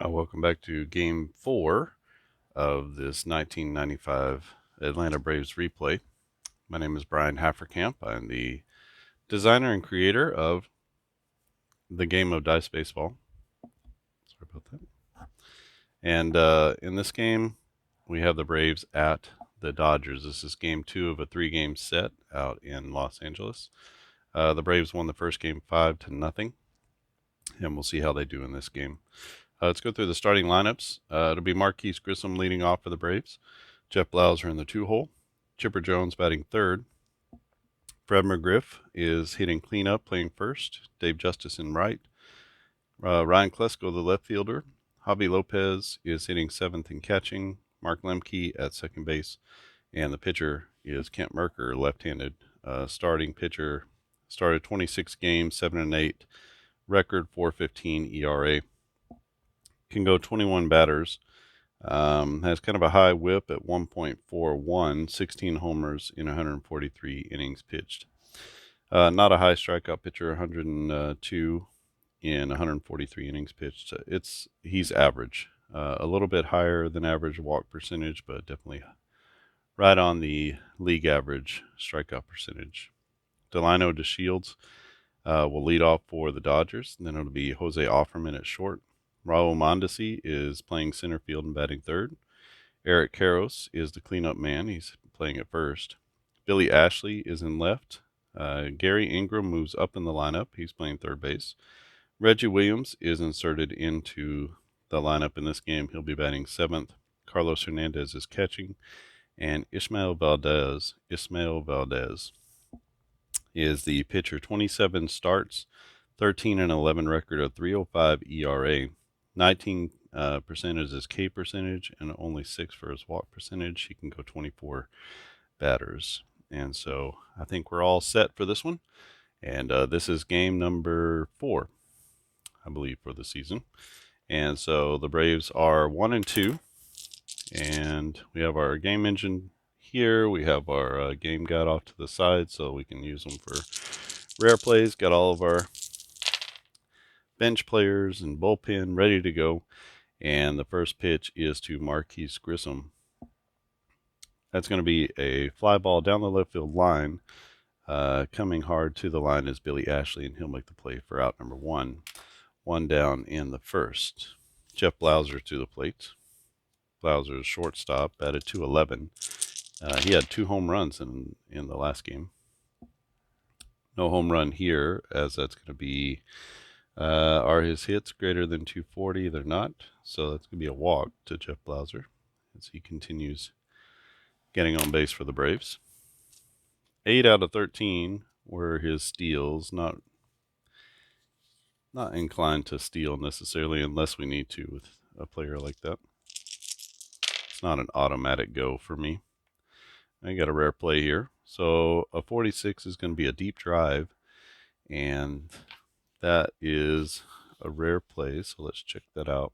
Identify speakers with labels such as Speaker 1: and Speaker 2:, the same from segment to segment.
Speaker 1: Welcome back to Game 4 of this 1995 Atlanta Braves replay. My name is Brian Hafferkamp. I'm the designer and creator of the game of Dice Baseball. Sorry about that. And in this game, we have the Braves at the Dodgers. This is Game 2 of a 3-game set out in Los Angeles. The Braves won the first game 5-0, and we'll see how they do in this game. Let's go through the starting lineups. It'll be Marquise Grissom leading off for the Braves. Jeff Blauser in the 2-hole. Chipper Jones batting third. Fred McGriff is hitting cleanup, playing first. Dave Justice in right. Ryan Klesko, the left fielder. Javi Lopez is hitting seventh and catching. Mark Lemke at second base. And the pitcher is Kent Mercker, left-handed. Starting pitcher, started 26 games, 7-8. Record 4.15 ERA. Can go 21 batters. Has kind of a high whip at 1.41, 16 homers in 143 innings pitched. Not a high strikeout pitcher, 102 in 143 innings pitched. He's average. A little bit higher than average walk percentage, but definitely right on the league average strikeout percentage. Delino DeShields will lead off for the Dodgers. And then it'll be Jose Offerman at short. Raul Mondesi is playing center field and batting third. Eric Karros is the cleanup man. He's playing at first. Billy Ashley is in left. Gary Ingram moves up in the lineup. He's playing third base. Reggie Williams is inserted into the lineup in this game. He'll be batting seventh. Carlos Hernandez is catching. And Ismael Valdez is the pitcher. 27 starts, 13-11 record, of 3.05 ERA. 19% is his K percentage, and only 6 for his walk percentage. He can go 24 batters. And so I think we're all set for this one. And this is game number 4, I believe, for the season. And so the Braves are 1-2. And we have our game engine here. We have our game guide off to the side so we can use them for rare plays. Got all of our bench players and bullpen ready to go. And the first pitch is to Marquise Grissom. That's going to be a fly ball down the left field line. Coming hard to the line is Billy Ashley, and he'll make the play for out number 1. 1 down in the first. Jeff Blauser to the plate. Blauser's shortstop, batted .211. He had 2 home runs in the last game. No home run here, as that's going to be... are his hits greater than 240? They're not. So that's going to be a walk to Jeff Blauser as he continues getting on base for the Braves. 8 out of 13 were his steals. Not inclined to steal necessarily unless we need to with a player like that. It's not an automatic go for me. I got a rare play here. So a 46 is going to be a deep drive, and that is a rare play, so let's check that out.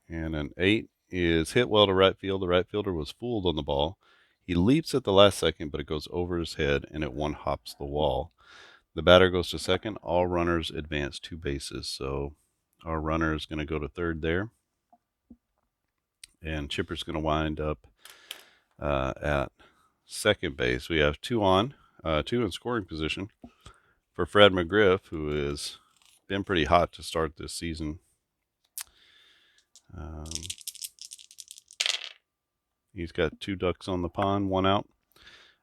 Speaker 1: And an 8 is hit well to right field. The right fielder was fooled on the ball. He leaps at the last second, but it goes over his head, and it one-hops the wall. The batter goes to second. All runners advance 2 bases, so our runner is going to go to third there. And Chipper's going to wind up at second base. We have 2 on, 2 in scoring position for Fred McGriff, who has been pretty hot to start this season. He's got 2 ducks on the pond, 1 out.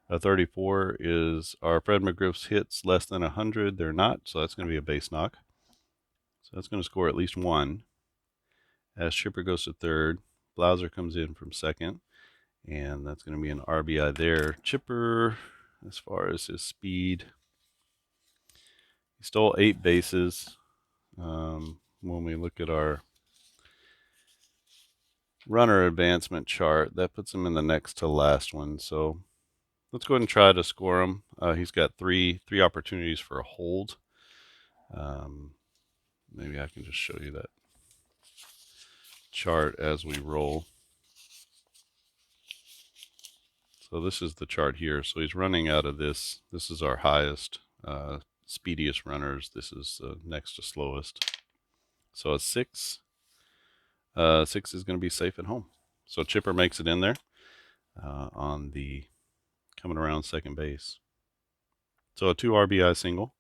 Speaker 1: A 34 is our Fred McGriff's hits less than 100. They're not, so that's going to be a base knock. So that's going to score at least 1. As Chipper goes to third, Blauser comes in from second, and that's going to be an RBI there. Chipper, as far as his speed, he stole 8 bases. When we look at our runner advancement chart, that puts him in the next to last one. So let's go ahead and try to score him. He's got three opportunities for a hold. Maybe I can just show you that chart as we roll. So this is the chart here. So he's running out of this. This is our highest, speediest runners. This is next to slowest. So a 6. 6 is going to be safe at home. So Chipper makes it in there on the coming around second base. So a 2 RBI single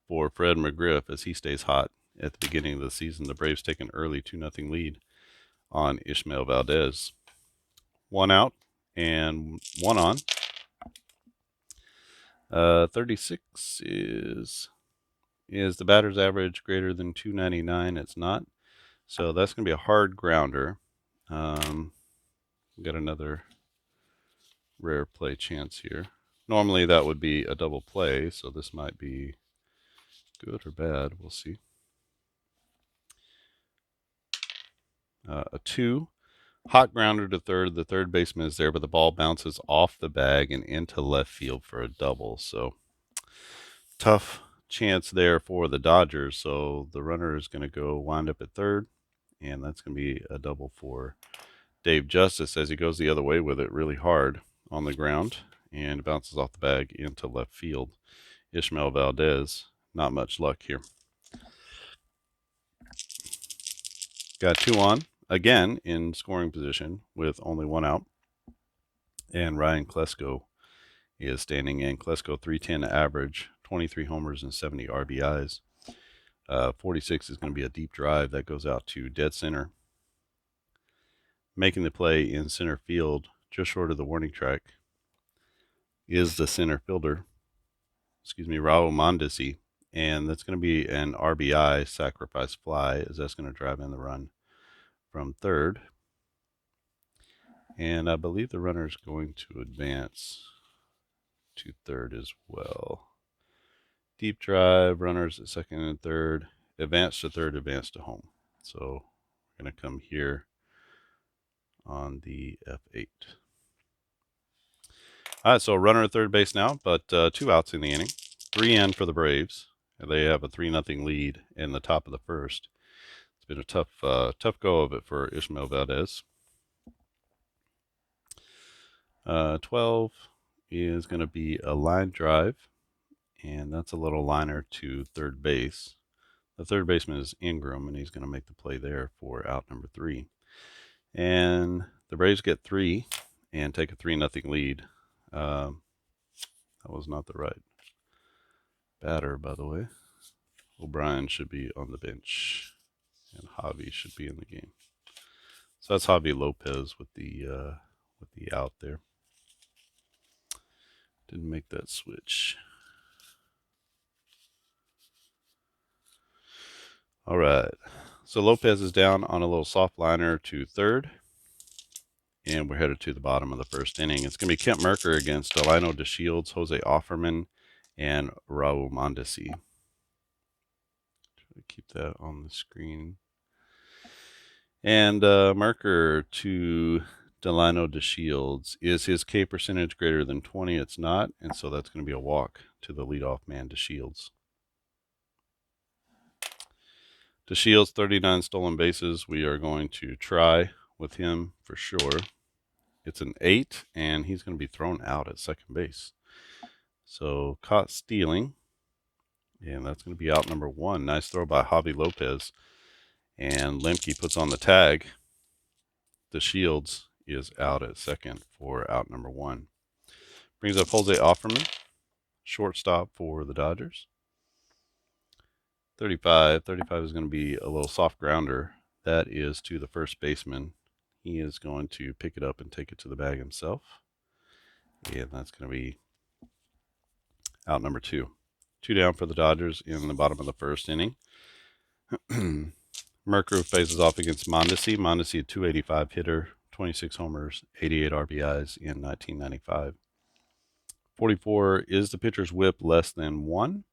Speaker 1: for Fred McGriff as he stays hot at the beginning of the season. The Braves take an early 2-0 lead on Ishmael Valdez. 1 out and 1 on. 36 is the batter's average greater than 299? It's not. So that's going to be a hard grounder. Got another rare play chance here. Normally that would be a double play, so this might be good or bad. We'll see. A 2. Hot grounder to third. The third baseman is there, but the ball bounces off the bag and into left field for a double. So tough chance there for the Dodgers. So the runner is going to go wind up at third, and that's going to be a double for Dave Justice as he goes the other way with it really hard on the ground and bounces off the bag into left field. Ishmael Valdez, not much luck here. Got 2 on, again in scoring position with only 1 out. And Ryan Klesko is standing in. Klesko 310 average, 23 homers and 70 RBIs. 46 is going to be a deep drive that goes out to dead center. Making the play in center field, just short of the warning track, is the center fielder, Raul Mondesi. And that's going to be an RBI sacrifice fly, as that's going to drive in the run from third. And I believe the runner is going to advance to third as well. Deep drive, runners at second and third, advance to third, advance to home. So we're going to come here on the F8. All right, so runner at third base now, but 2 outs in the inning. 3 in for the Braves. They have a 3-0 lead in the top of the first. It's been a tough go of it for Ishmael Valdez. 12 is going to be a line drive, and that's a little liner to third base. The third baseman is Ingram, and he's going to make the play there for out number 3. And the Braves get 3 and take a 3-0 lead. That was not the right batter, by the way. O'Brien should be on the bench, and Javi should be in the game. So that's Javi Lopez with the out there. Didn't make that switch. All right. So Lopez is down on a little soft liner to third. And we're headed to the bottom of the first inning. It's going to be Kent Mercker against Delino DeShields, Jose Offerman, and Raul Mondesi. Try to keep that on the screen. And Mercker to Delino DeShields. Is his K percentage greater than 20? It's not. And so that's going to be a walk to the leadoff man, DeShields. DeShields, 39 stolen bases. We are going to try with him for sure. It's an 8, and he's going to be thrown out at second base. So caught stealing, and that's going to be out number 1. Nice throw by Javi Lopez, and Lemke puts on the tag. DeShields is out at second for out number 1. Brings up Jose Offerman, shortstop for the Dodgers. 35 is going to be a little soft grounder. That is to the first baseman. He is going to pick it up and take it to the bag himself. And that's going to be out number 2. 2 down for the Dodgers in the bottom of the first inning. Mercker faces off against Mondesi. Mondesi, a 285 hitter, 26 homers, 88 RBIs in 1995. 44 is the pitcher's whip less than 1.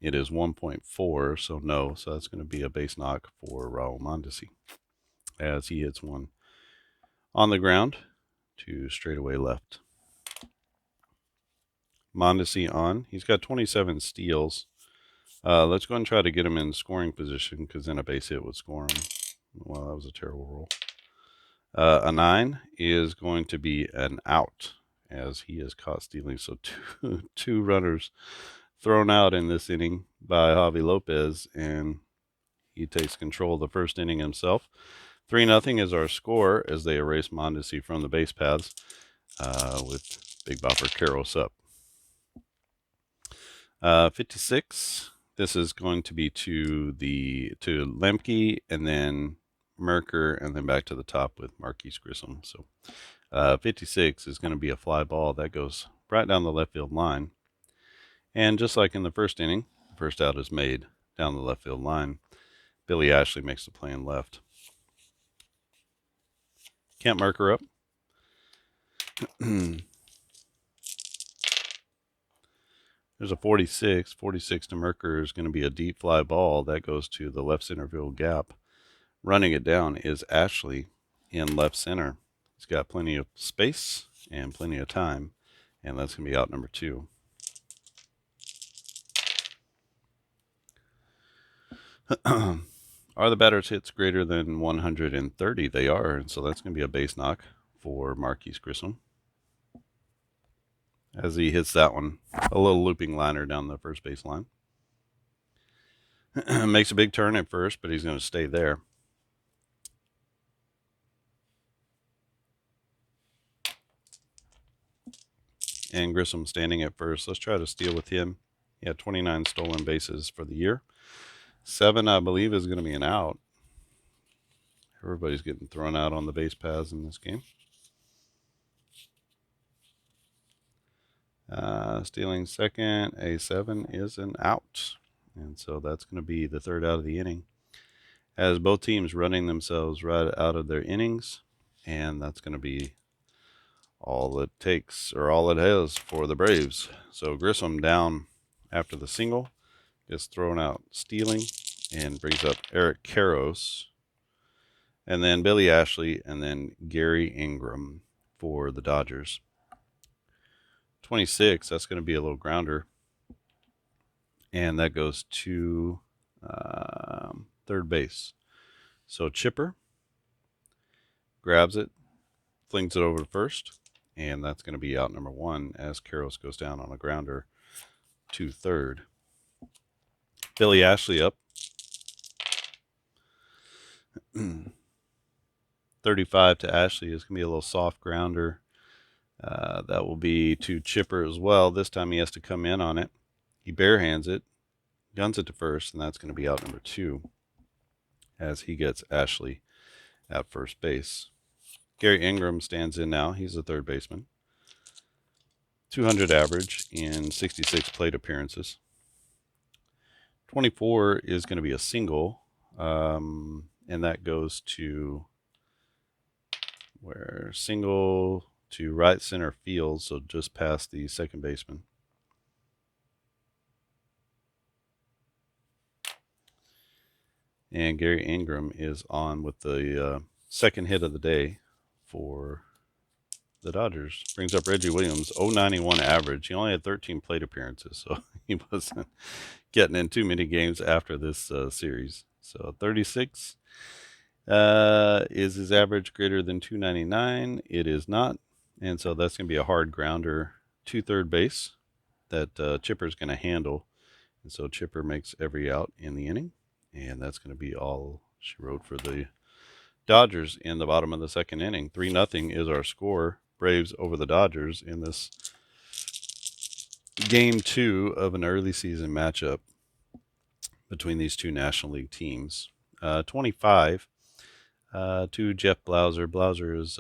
Speaker 1: It is 1.4, so no. So that's going to be a base knock for Raul Mondesi as he hits one on the ground to straightaway left. Mondesi on. He's got 27 steals. Let's go and try to get him in scoring position because then a base hit would score him. Well, that was a terrible A 9 is going to be an out, as he is caught stealing. So two runners thrown out in this inning by Javi Lopez, and he takes control of the first inning himself. 3-0 is our score as they erase Mondesi from the base paths with Big Bopper Karros up. 56. This is going to be to Lemke, and then Merker, and then back to the top with Marquise Grissom. So 56 is going to be a fly ball that goes right down the left field line. And just like in the first inning, the first out is made down the left field line. Billy Ashley makes the play in left. Kent Merker up. There's a 46. 46 to Merker is going to be a deep fly ball that goes to the left center field gap. Running it down is Ashley in left center. He's got plenty of space and plenty of time, and that's going to be out number 2. Are the batter's hits greater than 130? They are, and so that's going to be a base knock for Marquise Grissom as he hits that one, a little looping liner down the first base line. Makes a big turn at first, but he's going to stay there. And Grissom standing at first. Let's try to steal with him. He had 29 stolen bases for the year. 7, I believe, is going to be an out. Everybody's getting thrown out on the base paths in this game. Stealing second, a 7 is an out. And so that's going to be the third out of the inning, as both teams running themselves right out of their innings. And that's going to be all it takes, or all it has, for the Braves. So Grissom down after the single, gets thrown out stealing, and brings up Eric Karros, and then Billy Ashley, and then Gary Ingram for the Dodgers. 26, that's going to be a little grounder, and that goes to third base. So Chipper grabs it, flings it over to first, and that's going to be out number 1 as Karros goes down on a grounder to third. Billy Ashley up. 35 to Ashley is going to be a little soft grounder. That will be to Chipper as well. This time he has to come in on it. He barehands it, guns it to first, and that's going to be out number 2 as he gets Ashley at first base. Gary Ingram stands in now. He's a third baseman. 200 average in 66 plate appearances. 24 is going to be a single, and that goes to single to right center field, so just past the second baseman. And Gary Ingram is on with the second hit of the day for the Dodgers. Brings up Reggie Williams, 091 average. He only had 13 plate appearances, so he wasn't getting in too many games after this series. So 36 is his average greater than 299? It is not, and so that's going to be a hard grounder to third base that Chipper's going to handle. And so Chipper makes every out in the inning, and that's going to be all she wrote for the Dodgers in the bottom of the second inning. 3-0 is our score. Braves over the Dodgers in this game 2 of an early season matchup between these two National League teams. 25 to Jeff Blauser. Blauser is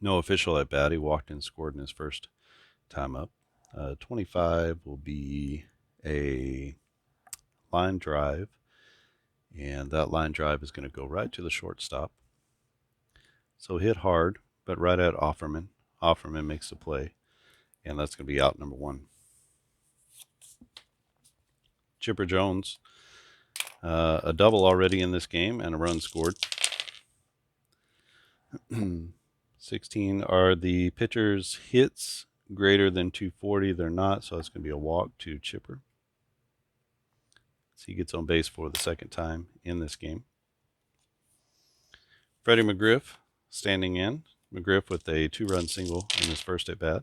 Speaker 1: no official at bat. He walked in, scored in his first time up. 25 will be a line drive, and that line drive is going to go right to the shortstop. So hit hard, but right at Offerman. Offerman makes the play, and that's going to be out number 1. Chipper Jones, a double already in this game and a run scored. 16 are the pitcher's hits greater than 240. They're not, so it's going to be a walk to Chipper. So he gets on base for the second time in this game. Freddie McGriff standing in. McGriff with a 2-run single in his first at bat.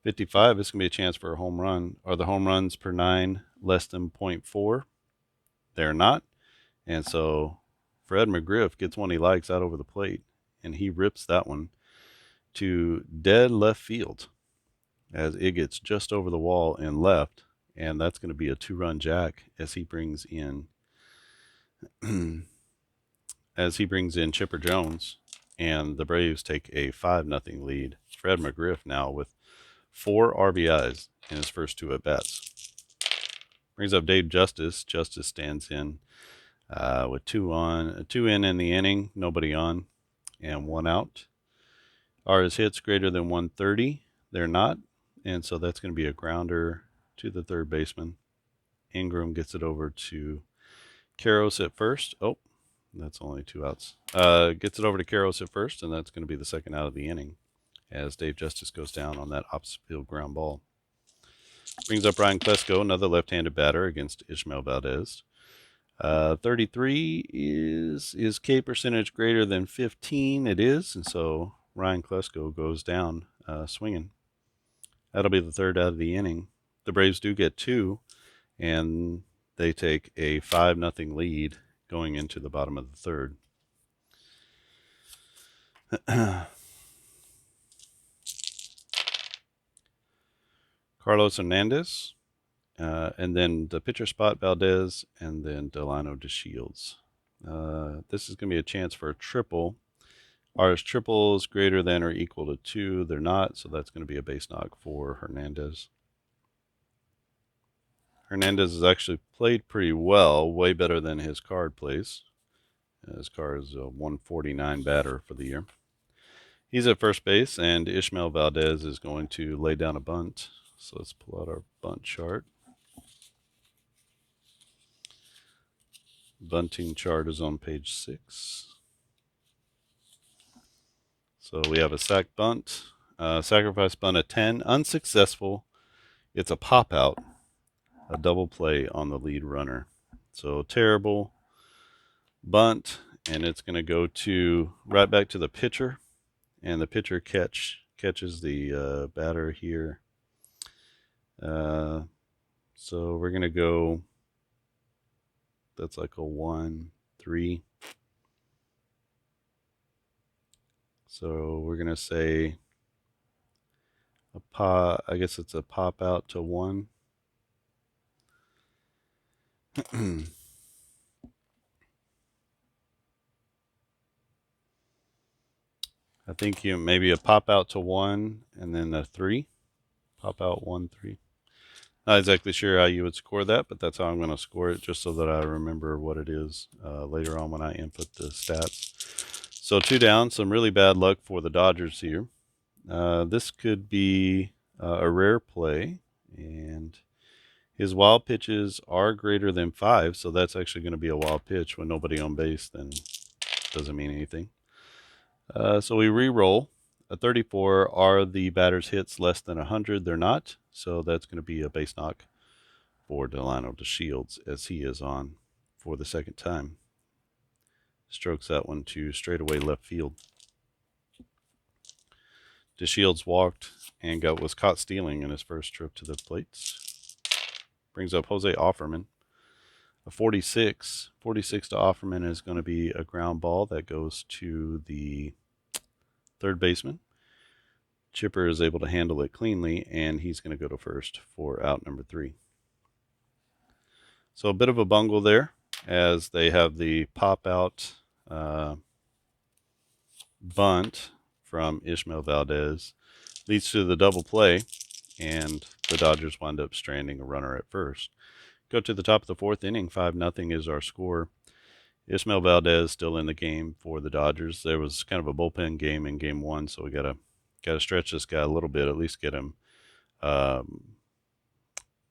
Speaker 1: 55, this can be a chance for a home run. Are the home runs per 9 less than 0.4? They're not. And so Fred McGriff gets one he likes out over the plate, and he rips that one to dead left field as it gets just over the wall and left. And that's going to be a 2-run jack as he brings in Chipper Jones, and the Braves take a 5-0 lead. Fred McGriff now with 4 RBIs in his first 2 at-bats. Brings up Dave Justice. Justice stands in with 2 in the inning, nobody on, and 1 out. Are his hits greater than 130? They're not, and so that's going to be a grounder to the third baseman. Ingram gets it over to Karros at first. Oh, that's only 2 outs. Gets it over to Karros at first, and that's going to be the second out of the inning as Dave Justice goes down on that opposite field ground ball. Brings up Ryan Klesko, another left-handed batter against Ishmael Valdez. 33 is K percentage greater than 15? It is, and so Ryan Klesko goes down swinging. That'll be the third out of the inning. The Braves do get 2, and they take a 5-0 lead going into the bottom of the third. Carlos Hernandez, and then the pitcher spot, Valdez, and then Delano DeShields. This is going to be a chance for a triple. Are his triples greater than or equal to 2? They're not, so that's going to be a base knock for Hernandez. Hernandez has actually played pretty well, way better than his card plays. His card is a 149 batter for the year. He's at first base, and Ishmael Valdez is going to lay down a bunt. So let's pull out our bunt chart. Bunting chart is on page 6. So we have a sac bunt, sacrifice bunt at 10, unsuccessful. It's a pop out, a double play on the lead runner. So terrible bunt, and it's going to go to right back to the pitcher, and the pitcher catches the batter here. So we're going to go, that's like a 1-3. So we're going to say I guess it's a pop out to 1. I think maybe a pop out to 1 and then a 3. Pop out 1-3. Not exactly sure how you would score that, but that's how I'm going to score it, just so that I remember what it is later on when I input the stats. So 2 down, some really bad luck for the Dodgers here. This could be a rare play, and his wild pitches are greater than 5, so that's actually going to be a wild pitch. When nobody on base, then doesn't mean anything. So we re-roll. A 34, are the batter's hits less than 100? They're not, so that's going to be a base knock for Delano DeShields as he is on for the second time. Strokes that one to straightaway left field. DeShields walked and was caught stealing in his first trip to the plates. Brings up Jose Offerman. A 46 to Offerman is going to be a ground ball that goes to the third baseman. Chipper is able to handle it cleanly, and he's going to go to first for out number 3. So a bit of a bungle there as they have the pop-out bunt from Ishmael Valdez. Leads to the double play, and the Dodgers wind up stranding a runner at first. Go to the top of the 4th inning. 5-0 is our score. Ishmael Valdez still in the game for the Dodgers. There was kind of a bullpen game in game 1, so we got to stretch this guy a little bit, at least get him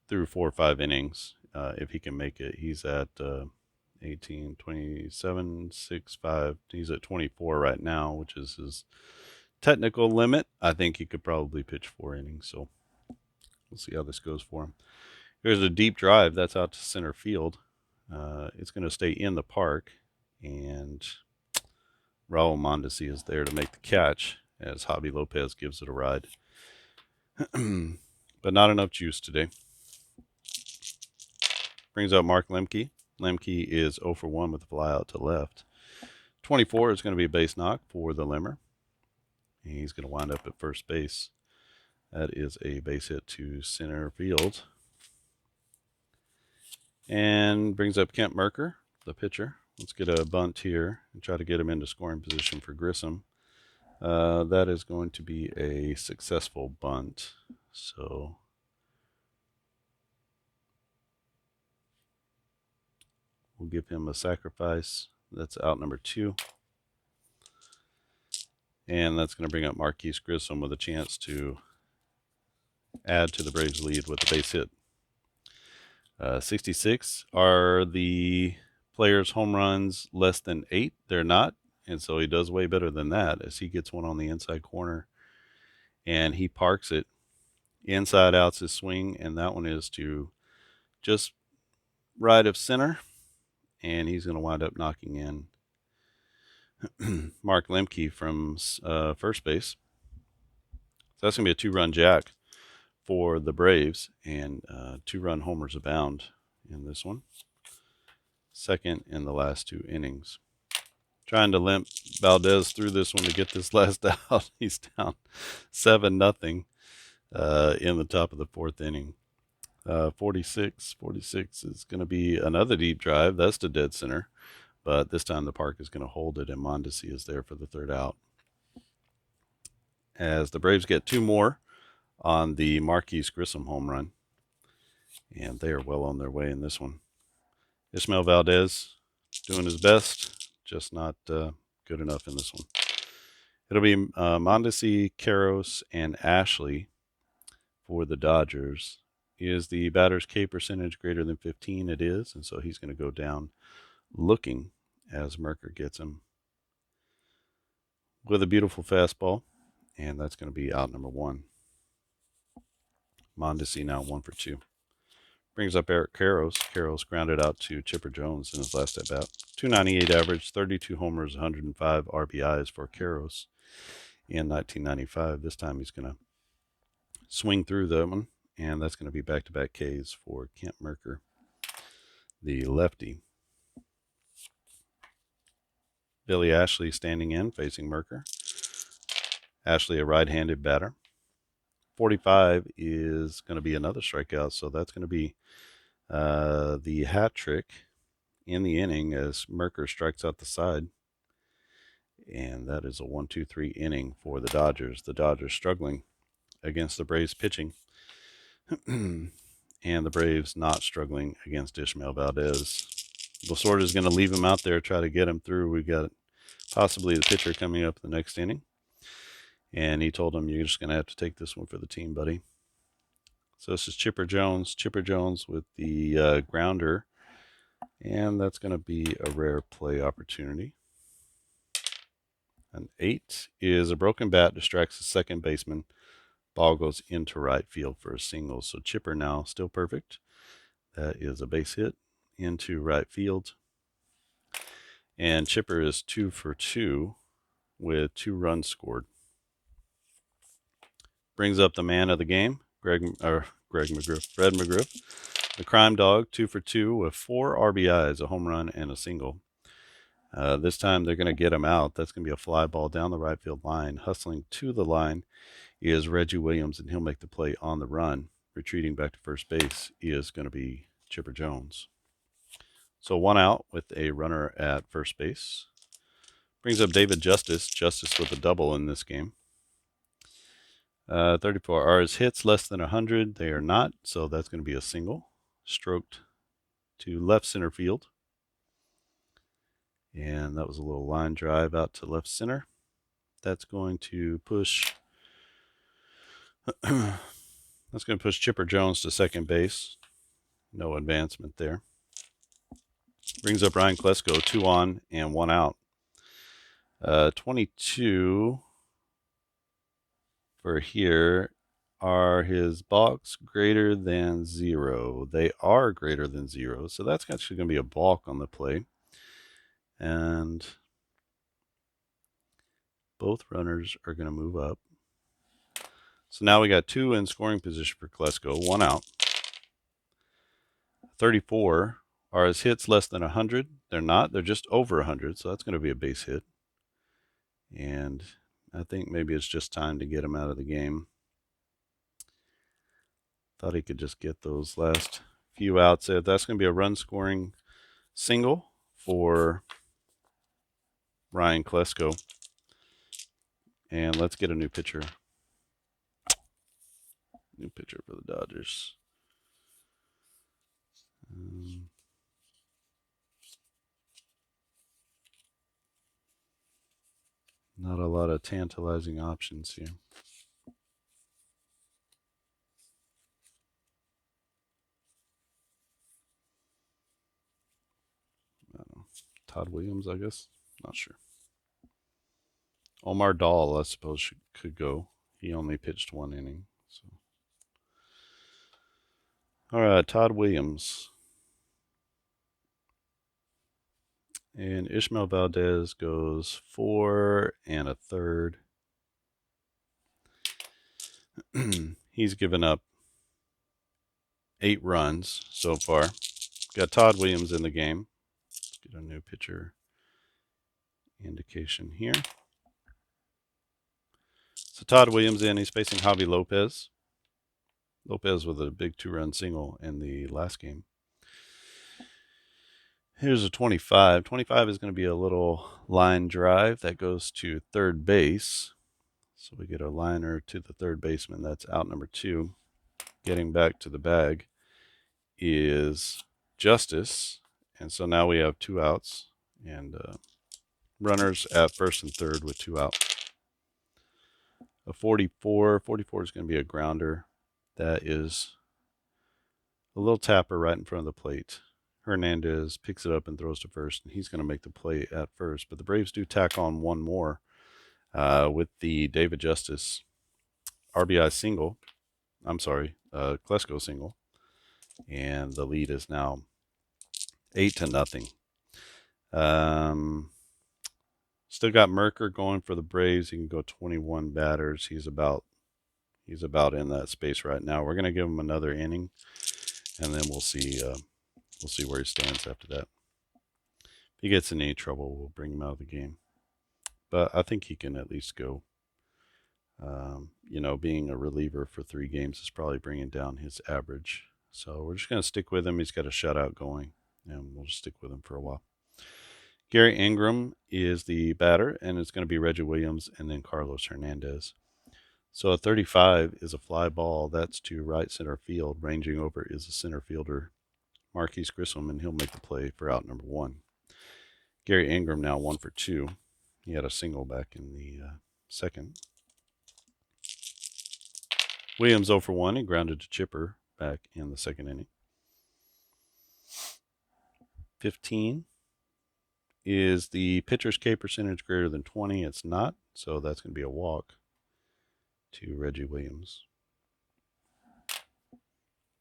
Speaker 1: through 4 or 5 innings if he can make it. He's at 18, 27, 6, 5. He's at 24 right now, which is his technical limit. I think he could probably pitch 4 innings, so we'll see how this goes for him. Here's a deep drive that's out to center field. It's going to stay in the park, and Raul Mondesi is there to make the catch as Javi Lopez gives it a ride. But not enough juice today. Brings out Mark Lemke. Lemke is 0 for 1 with a fly out to left. 24 is going to be a base knock for the Limmer. He's going to wind up at first base. That is a base hit to center field. And brings up Kent Mercker, the pitcher. Let's get a bunt here and try to get him into scoring position for Grissom. That is going to be a successful bunt. So we'll give him a sacrifice. That's out number 2. And that's going to bring up Marquise Grissom with a chance to add to the Braves' lead with a base hit. 66. Are the players' home runs less than 8? They're not. And so he does way better than that as he gets one on the inside corner. And he parks it. Inside out's his swing. And that one is to just right of center. And he's going to wind up knocking in Mark Lemke from first base. So that's going to be a 2-run jack for the Braves, and 2-run homers abound in this one. Second in the last 2 innings. Trying to limp Valdez through this one to get this last out. He's down 7-0 in the top of the 4th inning. 46 is going to be another deep drive. That's to dead center, but this time the park is going to hold it, and Mondesi is there for the 3rd out. As the Braves get 2 more on the Marquise Grissom home run, and they are well on their way in this one. Ismael Valdez doing his best, just not good enough in this one. It'll be Mondesi, Karros, and Ashley for the Dodgers. Is the batter's K percentage greater than 15? It is, and so he's going to go down looking as Mercker gets him with a beautiful fastball, and that's going to be out number 1. Mondesi now 1 for 2. Brings up Eric Karros. Karros grounded out to Chipper Jones in his last at bat. 298 average, 32 homers, 105 RBIs for Karros in 1995. This time he's going to swing through that one, and that's going to be back-to-back Ks for Kent Mercker, the lefty. Billy Ashley standing in, facing Mercker. Ashley, a right-handed batter. 45 is going to be another strikeout, so that's going to be the hat trick in the inning as Mercker strikes out the side. And that is a 1-2-3 inning for the Dodgers. The Dodgers struggling against the Braves pitching. And the Braves not struggling against Ismael Valdez. Lasorda is going to leave him out there, try to get him through. We've got possibly the pitcher coming up the next inning. And he told him, you're just going to have to take this one for the team, buddy. So this is Chipper Jones. Chipper Jones with the grounder. And that's going to be a rare play opportunity. An 8 is a broken bat, distracts the second baseman. Ball goes into right field for a single. So Chipper now still perfect. That is a base hit into right field. And Chipper is 2 for 2 with 2 runs scored. Brings up the man of the game, Fred McGriff. The crime dog, 2 for 2 with 4 RBIs, a home run, and a single. This time they're going to get him out. That's going to be a fly ball down the right field line. Hustling to the line is Reggie Williams, and he'll make the play on the run. Retreating back to first base is going to be Chipper Jones. So 1 out with a runner at first base. Brings up David Justice. Justice with a double in this game. 34 are his hits less than 100. They are not, so that's going to be a single. Stroked to left center field. And that was a little line drive out to left center. That's going to push Chipper Jones to second base. No advancement there. Brings up Ryan Klesko, 2 on and 1 out. 22 for here. Are his balks greater than 0? They are greater than 0, so that's actually going to be a balk on the play. And Both runners are going to move up. So now we got 2 in scoring position for Klesko, 1 out. 34. Are his hits less than 100? They're not. They're just over 100, so that's going to be a base hit. And I think maybe it's just time to get him out of the game. Thought he could just get those last few outs. That's going to be a run-scoring single for Ryan Klesko. And let's get a new pitcher. New pitcher for the Dodgers. Not a lot of tantalizing options here. I don't know. Todd Williams, I guess. Not sure. Omar Dahl, I suppose, could go. He only pitched 1 inning. So, all right, Todd Williams. And Ishmael Valdez goes 4 1/3. He's given up 8 runs so far. Got Todd Williams in the game. Let's get a new pitcher indication here. So Todd Williams in. He's facing Javi Lopez. Lopez with a big 2-run single in the last game. Here's a 25. 25 is going to be a little line drive that goes to third base. So we get a liner to the third baseman. That's out number 2. Getting back to the bag is Justice. And so now we have 2 outs and runners at first and third with 2 out. A 44. 44 is going to be a grounder. That is a little tapper right in front of the plate. Hernandez picks it up and throws to first, and he's going to make the play at first. But the Braves do tack on 1 more with the David Justice RBI single. I'm sorry, Klesko single. And the lead is now 8-0. Still got Merker going for the Braves. He can go 21 batters. He's about in that space right now. We're going to give him another inning, and then we'll see where he stands after that. If he gets in any trouble, we'll bring him out of the game. But I think he can at least go. Being a reliever for 3 games is probably bringing down his average. So we're just going to stick with him. He's got a shutout going, and we'll just stick with him for a while. Gary Ingram is the batter, and it's going to be Reggie Williams and then Carlos Hernandez. So a 35 is a fly ball. That's to right center field. Ranging over is a center fielder, Marquise Grissom, and he'll make the play for out number 1. Gary Ingram now 1 for 2. He had a single back in the second. Williams 0 for 1. He grounded to Chipper back in the second inning. 15 is the pitcher's K percentage greater than 20. It's not, so that's going to be a walk to Reggie Williams.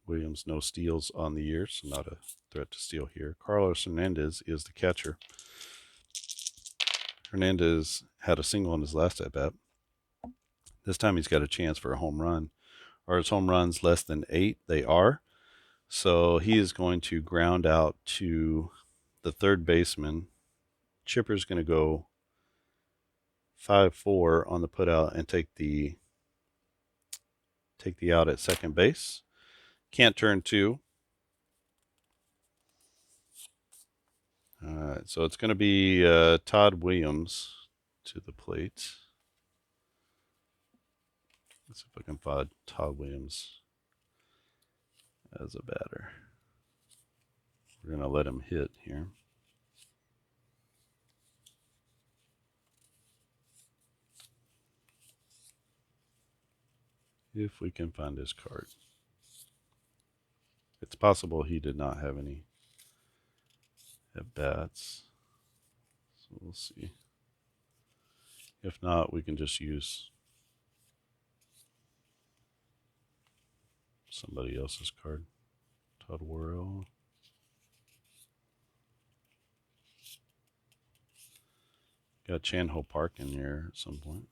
Speaker 1: Williams, no steals on the year, so not a threat to steal here. Carlos Hernandez is the catcher. Hernandez had a single in his last at-bat. This time he's got a chance for a home run. Are his home runs less than 8? They are. So he is going to ground out to the third baseman. Chipper's going to go 5-4 on the putout and take the out at second base. Can't turn 2. All right, so it's going to be Todd Williams to the plate. Let's see if I can find Todd Williams as a batter. We're going to let him hit here. If we can find his card. It's possible he did not have any at-bats. So we'll see. If not, we can just use somebody else's card. Todd Got Chan Ho Park in here at some point.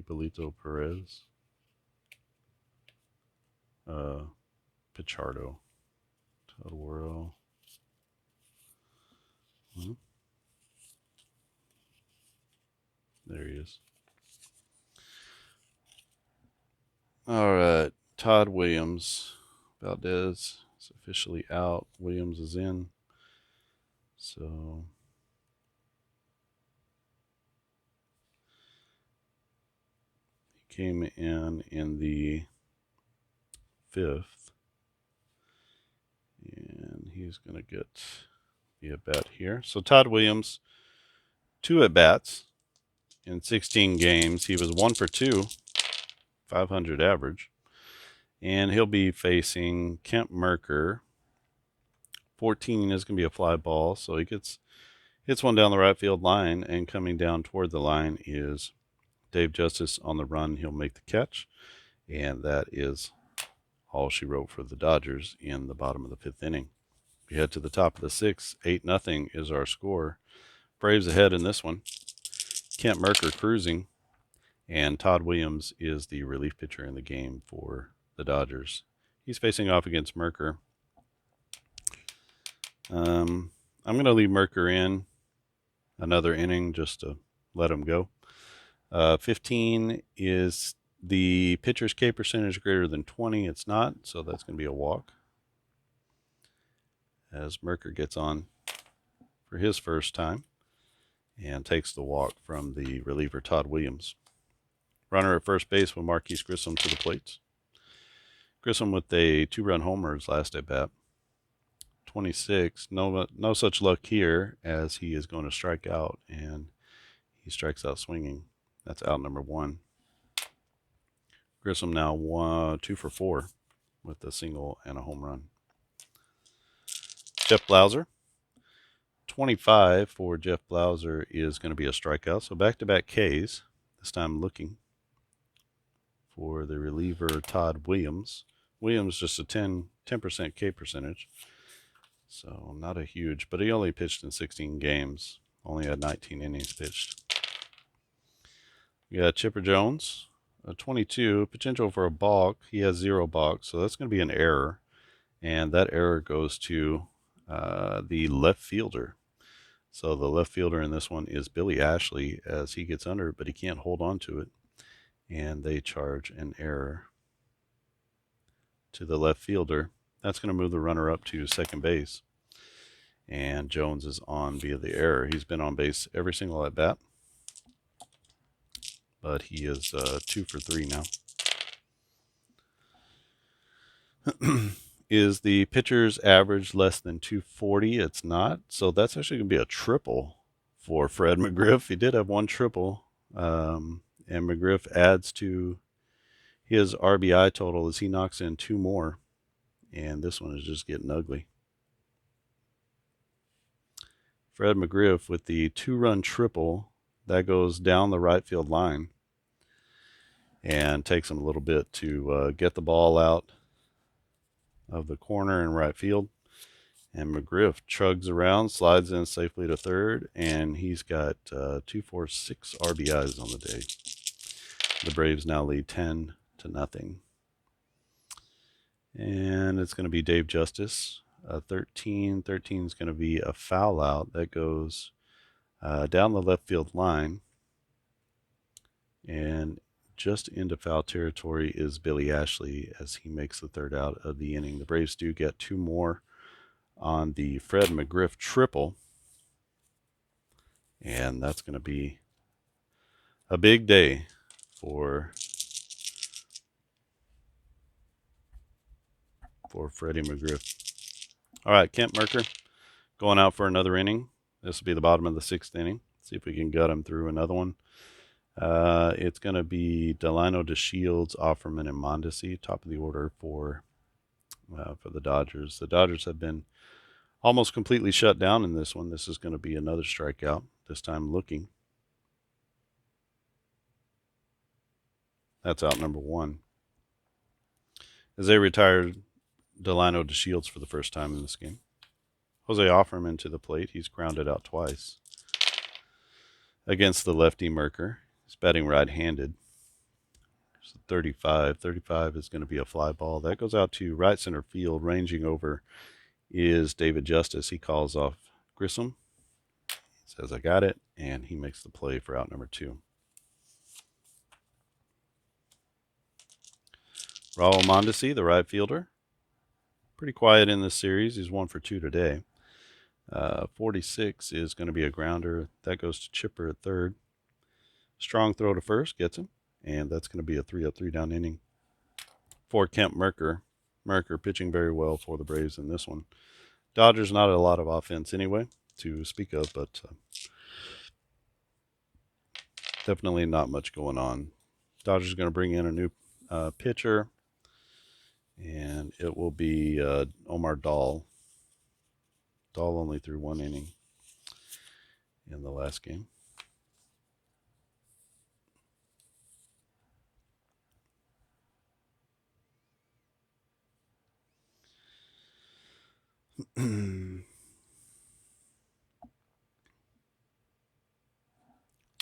Speaker 1: Hipólito Perez. Pichardo. Todoro. There he is. All right. Todd Williams. Valdez is officially out. Williams is in. So he came in the 5th. And he's going to get the at-bat here. So Todd Williams, 2 at-bats in 16 games. He was 1 for 2, 500 average. And he'll be facing Kent Mercker. 14 is going to be a fly ball, so he hits one down the right field line, and coming down toward the line is Dave Justice on the run. He'll make the catch, and that is all she wrote for the Dodgers in the bottom of the 5th inning. We head to the top of the 6th. 8-0 is our score. Braves ahead in this one. Kent Mercker cruising, and Todd Williams is the relief pitcher in the game for the Dodgers. He's facing off against Mercker. I'm going to leave Mercker in another inning just to let him go. 15 is the pitcher's K percentage greater than 20. It's not, so that's going to be a walk. As Mercker gets on for his first time and takes the walk from the reliever Todd Williams. Runner at first base with Marquise Grissom to the plate. Grissom with a 2-run homer his last at bat. 26. No such luck here, as he is going to strike out, and he strikes out swinging. That's out number 1. Grissom now 2 for 4 with a single and a home run. Jeff Blauser. 25 for Jeff Blauser is going to be a strikeout. So back-to-back Ks. This time looking for the reliever Todd Williams. Williams just a 10% K percentage. So not a huge, but he only pitched in 16 games. Only had 19 innings pitched. We got Chipper Jones, a 22, potential for a balk. He has 0 balks, so that's going to be an error. And that error goes to the left fielder. So the left fielder in this one is Billy Ashley, as he gets under it, but he can't hold on to it. And they charge an error to the left fielder. That's going to move the runner up to second base. And Jones is on via the error. He's been on base every single at bat, but he is 2 for 3 now. Is the pitcher's average less than 240? It's not. So that's actually going to be a triple for Fred McGriff. He did have 1 triple. And McGriff adds to his RBI total as he knocks in 2 more. And this one is just getting ugly. Fred McGriff with the 2-run triple. That goes down the right field line and takes him a little bit to get the ball out of the corner in right field. And McGriff chugs around, slides in safely to third, and he's got 2, 4, 6 RBIs on the day. The Braves now lead 10-0. And it's going to be Dave Justice. 13 is going to be a foul out. That goes down the left field line. And just into foul territory is Billy Ashley as he makes the 3rd out of the inning. The Braves do get 2 more on the Fred McGriff triple. And that's going to be a big day for Freddie McGriff. All right, Kent Mercker going out for another inning. This will be the bottom of the 6th inning. See if we can gut him through another one. It's going to be Delino DeShields, Offerman, and Mondesi, top of the order for the Dodgers. The Dodgers have been almost completely shut down in this one. This is going to be another strikeout, this time looking. That's out number 1. As they retired Delino DeShields for the first time in this game. Jose Offerman to the plate. He's grounded out twice. against the lefty Merker. He's batting right-handed. So 35. 35 is going to be a fly ball. That goes out to right center field. Ranging over is David Justice. He calls off Grissom. Says, I got it. And he makes the play for out number 2. Raul Mondesi, the right fielder. Pretty quiet in this series. He's 1 for 2 today. 46 is going to be a grounder. That goes to Chipper at third. Strong throw to first, gets him. And that's going to be a 3-up, 3-down inning for Kemp Merker. Merker pitching very well for the Braves in this one. Dodgers, not a lot of offense anyway to speak of, but definitely not much going on. Dodgers are going to bring in a new pitcher, and it will be Omar Dahl. Dahl only threw 1 inning in the last game.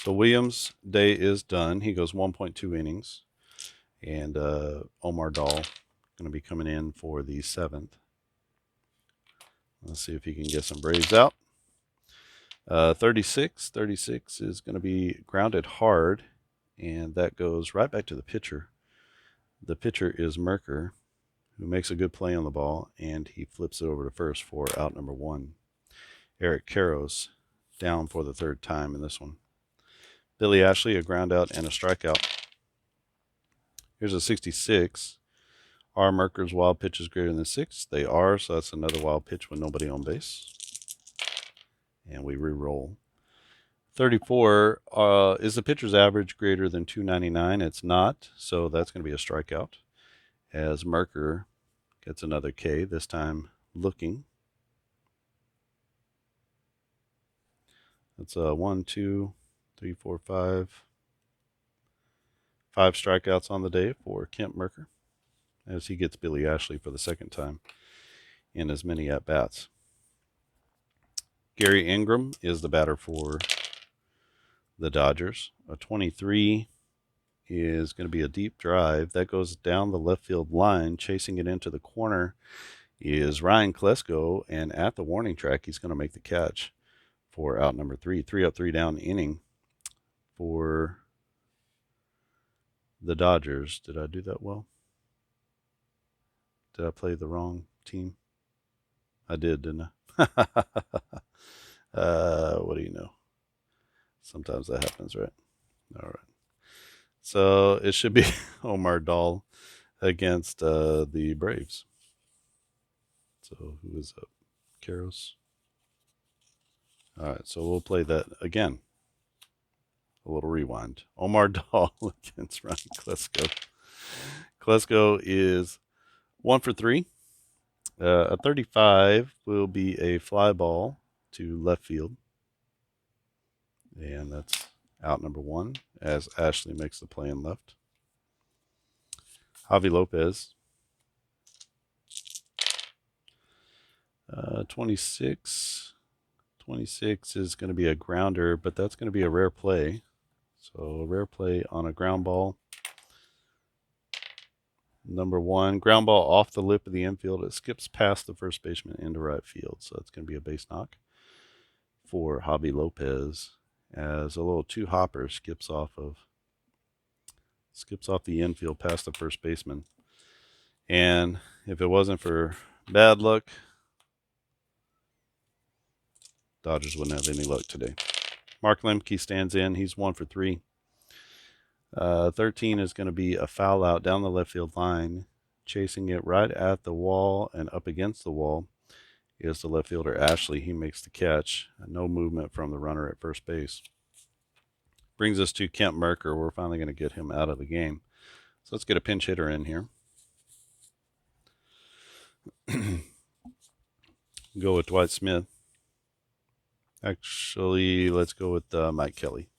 Speaker 1: So Williams' day is done. He goes 1.2 innings. And Omar Dahl going to be coming in for the 7th. Let's see if he can get some Braves out. 36 is going to be grounded hard, and that goes right back to the pitcher. The pitcher is Merker, who makes a good play on the ball, and he flips it over to first for out number 1. Eric Karros down for the 3rd time in this one. Billy Ashley, a ground out and a strikeout. Here's a 66. Are Merker's wild pitches greater than 6? They are, so that's another wild pitch with nobody on base. And we re-roll. 34, is the pitcher's average greater than 299? It's not, so that's going to be a strikeout. As Merker gets another K, this time looking. That's 1, 2, 3, 4, 5. 5 strikeouts on the day for Kemp Merker, as he gets Billy Ashley for the 2nd time in as many at-bats. Gary Ingram is the batter for the Dodgers. A 23 is going to be a deep drive. That goes down the left field line. Chasing it into the corner is Ryan Klesko, and at the warning track, he's going to make the catch for out number 3. 3-up, 3-down inning for the Dodgers. Did I do that well? Did I play the wrong team? I did, didn't I? What do you know? Sometimes that happens, right? All right. So it should be Omar Dahl against the Braves. So who is up? Karros. All right, so we'll play that again. A little rewind. Omar Dahl against Ryan Klesko. Klesko is 1 for 3. A 35 will be a fly ball to left field. And that's out number 1 as Ashley makes the play in left. Javi Lopez. 26. 26 is going to be a grounder, but that's going to be a rare play. So a rare play on a ground ball. Number 1, ground ball off the lip of the infield. It skips past the first baseman into right field. So it's going to be a base knock for Javi Lopez, as a little 2-hopper skips off the infield past the first baseman. And if it wasn't for bad luck, Dodgers wouldn't have any luck today. Mark Lemke stands in. He's 1 for 3. 13 is going to be a foul out down the left field line. Chasing it right at the wall and up against the wall is the left fielder Ashley. He makes the catch. No movement from the runner at first base. Brings us to Kemp Merker. We're finally going to get him out of the game. So let's get a pinch hitter in here. Go with Dwight Smith. Actually, let's go with Mike Kelly.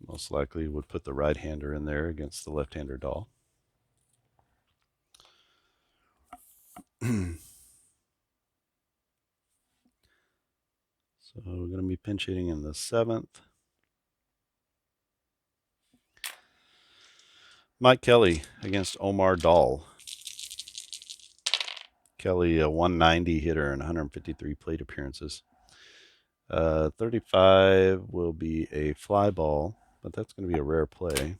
Speaker 1: Most likely would put the right-hander in there against the left-hander Dahl. So we're going to be pinch hitting in the 7th. Mike Kelly against Omar Dahl. Kelly, a 190 hitter and 153 plate appearances. 35 will be a fly ball, but that's going to be a rare play.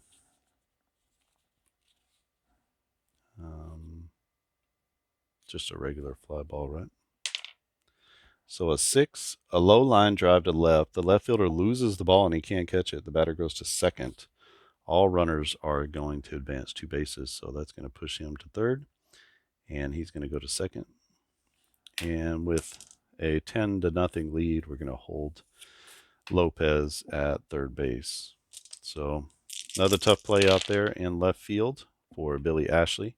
Speaker 1: Just a regular fly ball, right? So a 6, a low line drive to left. The left fielder loses the ball and he can't catch it. The batter goes to second. All runners are going to advance 2 bases, so that's going to push him to third, and he's going to go to second. And with a 10-0 lead, we're going to hold Lopez at third base. So another tough play out there in left field for Billy Ashley.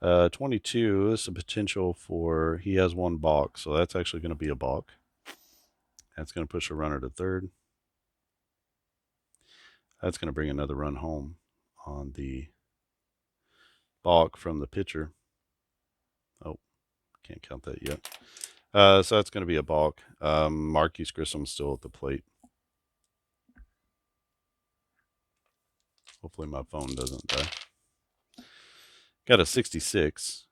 Speaker 1: 22 is the potential for, he has 1 balk, so that's actually going to be a balk. That's going to push a runner to third. That's going to bring another run home on the balk from the pitcher. Oh, can't count that yet. So that's going to be a balk. Marquis Grissom's still at the plate. Hopefully my phone doesn't die. Got a 66.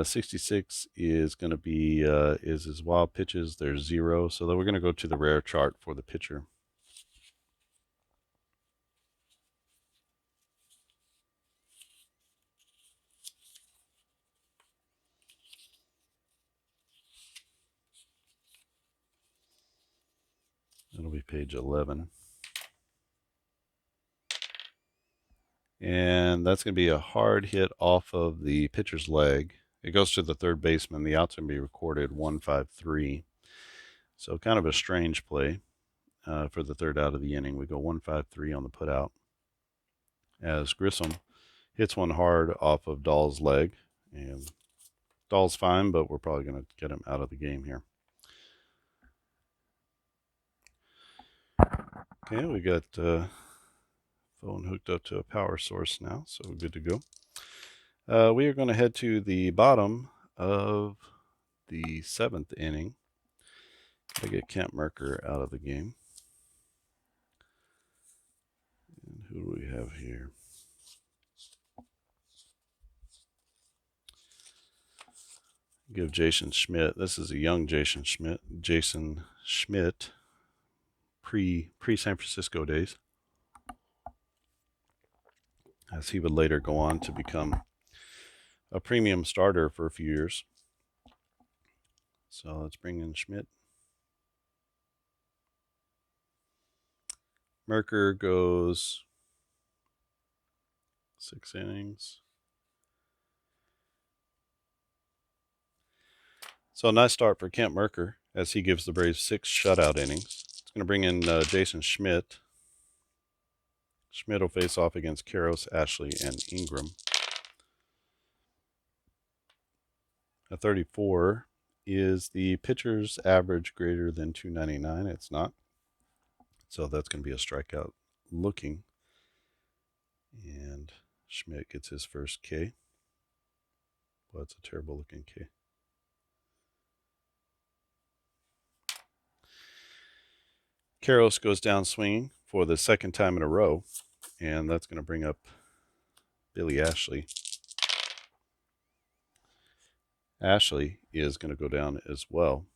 Speaker 1: 66 is going to be is his wild pitches. There's 0. So then we're going to go to the rare chart for the pitcher. It'll be page 11. And that's going to be a hard hit off of the pitcher's leg. It goes to the third baseman. The out's going to be recorded 1-5-3. So kind of a strange play for the third out of the inning. We go 1-5-3 on the putout as Grissom hits one hard off of Dahl's leg. And Dahl's fine, but we're probably going to get him out of the game here. Okay, we got phone hooked up to a power source now, so we're good to go. We are going to head to the bottom of the 7th inning. I get Kent Mercker out of the game. And who do we have here? Give Jason Schmidt. This is a young Jason Schmidt. Jason Schmidt, pre San Francisco days, as he would later go on to become a premium starter for a few years. So let's bring in Schmidt. Mercker goes 6 innings. So a nice start for Kent Mercker as he gives the Braves 6 shutout innings. It's going to bring in Jason Schmidt. Schmidt will face off against Karros, Ashley, and Ingram. A 34 is the pitcher's average greater than 299. It's not. So that's going to be a strikeout looking. And Schmidt gets his first K. Well, that's a terrible looking K. Karros goes down swinging for the 2nd time in a row, and that's going to bring up Billy Ashley. Ashley is going to go down as well.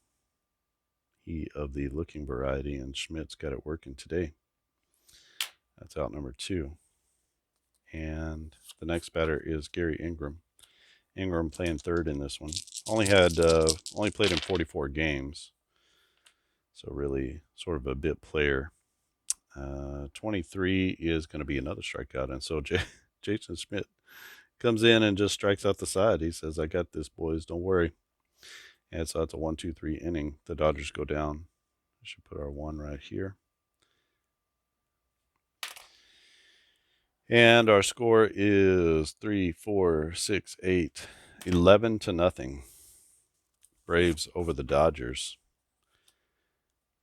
Speaker 1: He of the looking variety, and Schmidt's got it working today. That's out number 2. And the next batter is Gary Ingram. Ingram playing third in this one. Only played in 44 games. So really sort of a bit player. 23 is going to be another strikeout. And so Jason Schmidt comes in and just strikes out the side. He says, I got this, boys. Don't worry. And so that's a 1-2-3 inning. The Dodgers go down. We should put our 1 right here. And our score is 3, 4, 6, 8, 11-0. Braves over the Dodgers.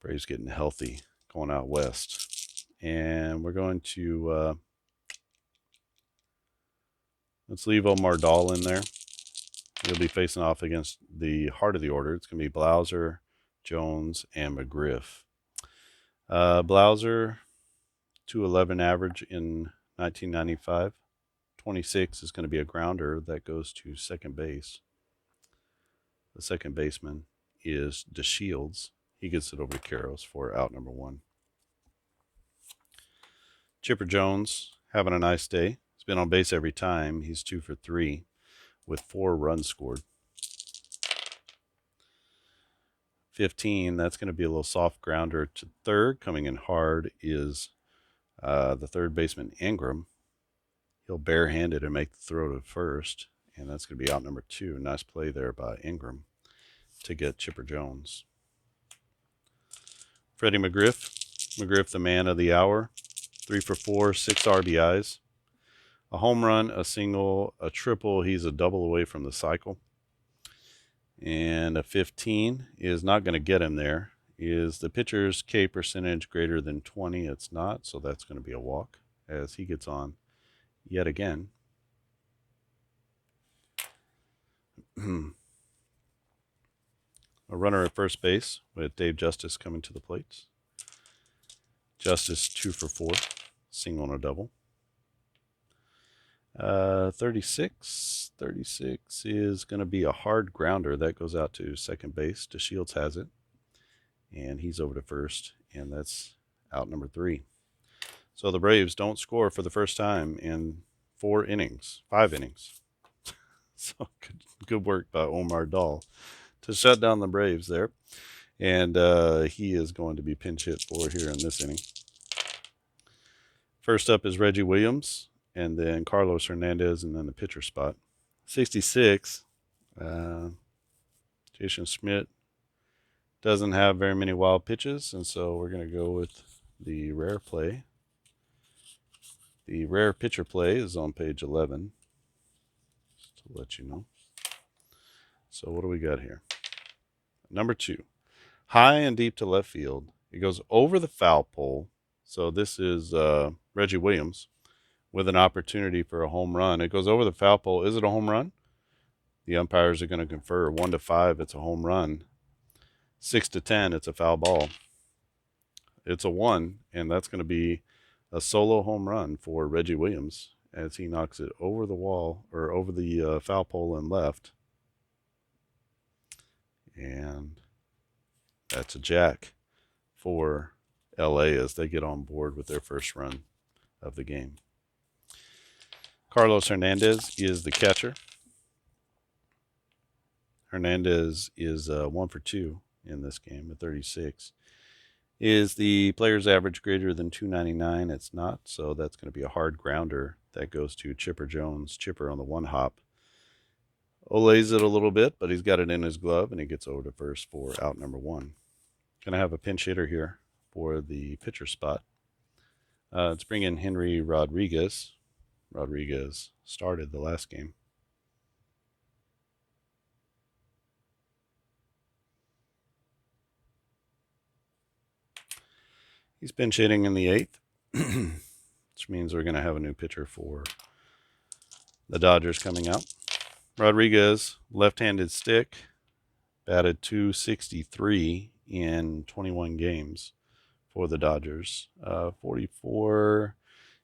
Speaker 1: Braves getting healthy, going out west. And we're going to, let's leave Omar Dahl in there. He'll be facing off against the heart of the order. It's going to be Blauser, Jones, and McGriff. Blauser, 211 average in 1995. 26 is going to be a grounder that goes to second base. The second baseman is DeShields. He gets it over to Karros for out number 1. Chipper Jones, having a nice day. He's been on base every time. He's 2 for 3 with 4 runs scored. 15, that's going to be a little soft grounder to third. Coming in hard is the third baseman Ingram. He'll barehand it and make the throw to first, and that's going to be out number 2. Nice play there by Ingram to get Chipper Jones. Freddie McGriff. McGriff, the man of the hour. 3 for 4, 6 RBIs. A home run, a single, a triple. He's a double away from the cycle. And a 15 is not going to get him there. Is the pitcher's K percentage greater than 20? It's not, so that's going to be a walk as he gets on yet again. A runner at first base with Dave Justice coming to the plate. Justice 2 for 4, single and a double. 36 is going to be a hard grounder that goes out to second base. DeShields has it, and he's over to first, and that's out number 3. So the Braves don't score for the first time in 5 innings. So good work by Omar Dahl to shut down the Braves there. And he is going to be pinch hit for here in this inning. First up is Reggie Williams, and then Carlos Hernandez, and then the pitcher spot. 66, Jason Schmidt doesn't have very many wild pitches, and so we're going to go with the rare play. The rare pitcher play is on page 11, just to let you know. So what do we got here? Number 2, high and deep to left field. It goes over the foul pole. So this is Reggie Williams with an opportunity for a home run. It goes over the foul pole. Is it a home run? The umpires are going to confer. 1 to 5, it's a home run. 6 to 10, it's a foul ball. It's a 1, and that's going to be a solo home run for Reggie Williams as he knocks it over the wall, or over the foul pole and left. And that's a jack for LA as they get on board with their first run of the game. Carlos Hernandez is the catcher. Hernandez is 1 for 2 in this game at 36. Is the player's average greater than 299? It's not, so that's going to be a hard grounder that goes to Chipper Jones. Chipper on the 1 hop. Olays it a little bit, but he's got it in his glove, and he gets over to first for out number 1. Going to have a pinch hitter here for the pitcher spot. Let's bring in Henry Rodriguez. Rodriguez started the last game. He's pinch hitting in the 8th, which means we're going to have a new pitcher for the Dodgers coming out. Rodriguez, left-handed stick, batted .263 in 21 games for the Dodgers. 44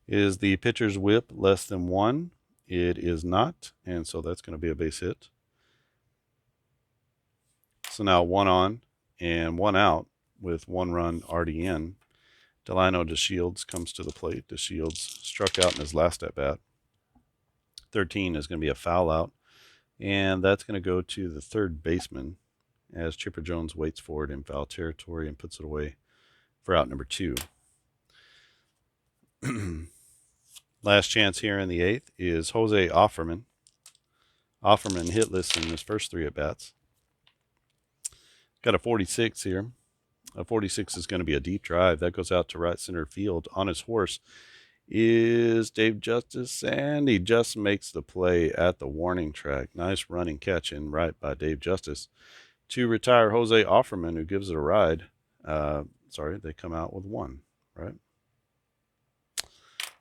Speaker 1: is the pitcher's whip, less than 1. It is not, and so that's going to be a base hit. So now 1 on and 1 out with 1 run already in. Delino DeShields comes to the plate. DeShields struck out in his last at-bat. 13 is going to be a foul out, and that's going to go to the third baseman as Chipper Jones waits for it in foul territory and puts it away for out number 2. Last chance here in the 8th is Jose Offerman. Offerman hitless in his first 3 at-bats. Got a 46 here. A 46 is going to be a deep drive. That goes out to right center field. On his horse is Dave Justice, and he just makes the play at the warning track. Nice running catch in right by Dave Justice to retire Jose Offerman, who gives it a ride. They come out with 1, right?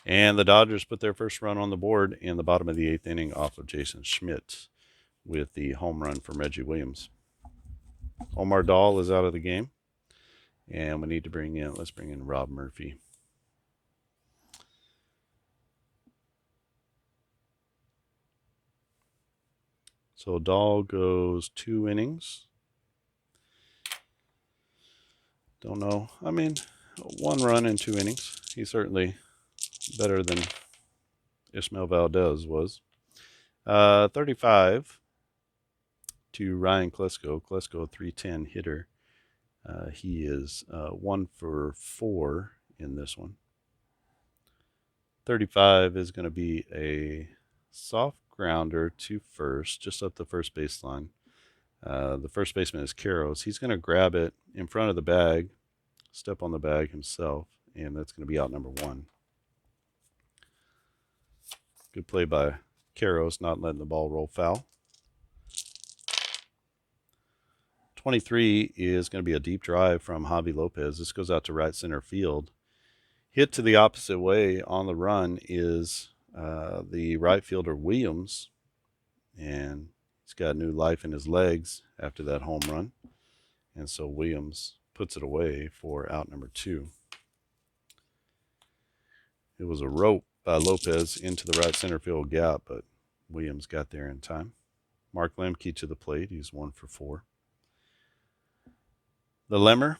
Speaker 1: And the Dodgers put their first run on the board in the bottom of the 8th inning off of Jason Schmidt with the home run from Reggie Williams. Omar Dahl is out of the game. And we need to let's bring in Rob Murphy. So Dahl goes 2 innings. Don't know. I mean, 1 run in 2 innings. He's certainly better than Ismael Valdez was. 35 to Ryan Klesko. Klesko, 310 hitter. He is 1 for 4 in this one. 35 is going to be a soft grounder to first, just up the first baseline. The first baseman is Karros. He's going to grab it in front of the bag, step on the bag himself, and that's going to be out number 1. Good play by Karros, not letting the ball roll foul. 23 is going to be a deep drive from Javi Lopez. This goes out to right center field. Hit to the opposite way on the run is the right fielder Williams, and he's got new life in his legs after that home run. And so Williams puts it away for out number 2. It was a rope by Lopez into the right center field gap, but Williams got there in time. Mark Lemke to the plate. He's 1 for 4. The Lemmer,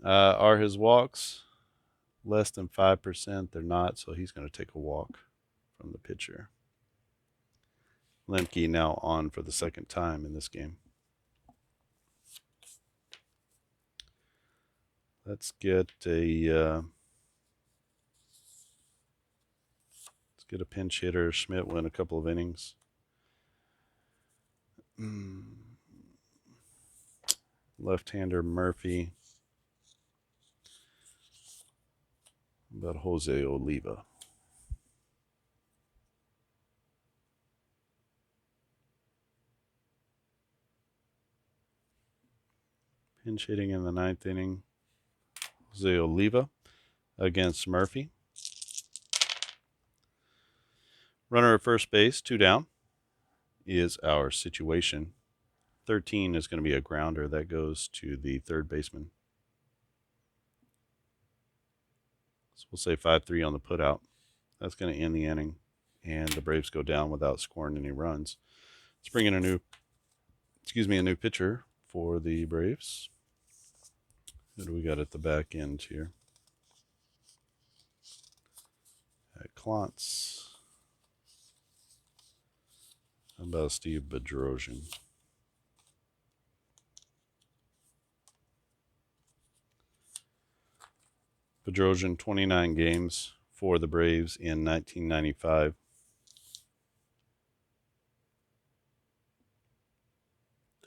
Speaker 1: are his walks less than 5%? They're not, so he's going to take a walk from the pitcher. Lemke now on for the second time in this game. Let's get a pinch hitter. Schmidt win a couple of innings. Left-hander Murphy. How about Jose Oliva? Pinch hitting in the 9th inning. Jose Oliva against Murphy. Runner at first base, 2 down, is our situation. 13 is going to be a grounder that goes to the third baseman. So we'll say 5-3 on the putout. That's going to end the inning, and the Braves go down without scoring any runs. Let's bring in a new pitcher for the Braves. Who do we got at the back end here? At Klontz. How about Steve Bedrosian? Bedrosian, 29 games for the Braves in 1995.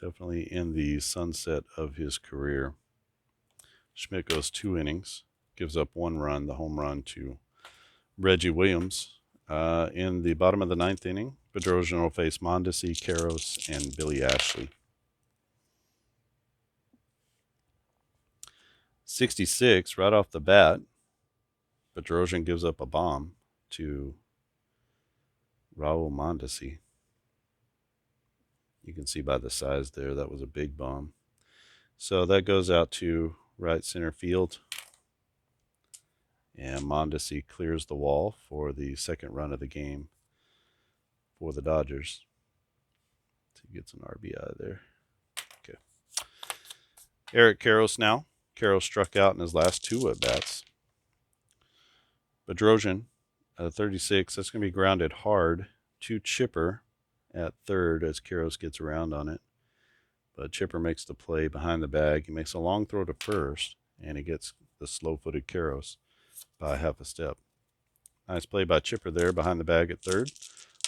Speaker 1: Definitely in the sunset of his career. Schmidt goes 2 innings, gives up 1 run, the home run to Reggie Williams. In the bottom of the 9th inning, Bedrosian will face Mondesi, Karros, and Billy Ashley. 66, right off the bat, Bedrosian gives up a bomb to Raul Mondesi. You can see by the size there, that was a big bomb. So that goes out to right center field. And Mondesi clears the wall for the second run of the game for the Dodgers. So he gets an RBI there. Okay. Eric Karros now. Karros struck out in his last 2 at-bats. Bedrosian, 36, that's going to be grounded hard to Chipper at third as Karros gets around on it. But Chipper makes the play behind the bag. He makes a long throw to first, and he gets the slow-footed Karros by half a step. Nice play by Chipper there behind the bag at third.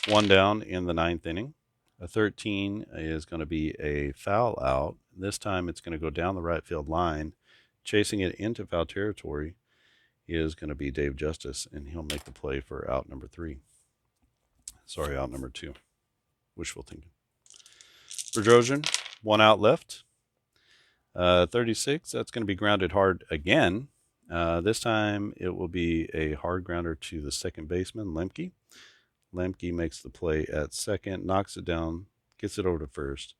Speaker 1: 1 down in the 9th inning. A 13 is going to be a foul out. This time it's going to go down the right field line. Chasing it into foul territory is going to be Dave Justice, and he'll make the play for out number 3. Sorry, out number 2. Wishful thinking. Bedrosian, 1 out left. 36, that's going to be grounded hard again. This time it will be a hard grounder to the second baseman, Lemke. Lemke makes the play at second, knocks it down, gets it over to first,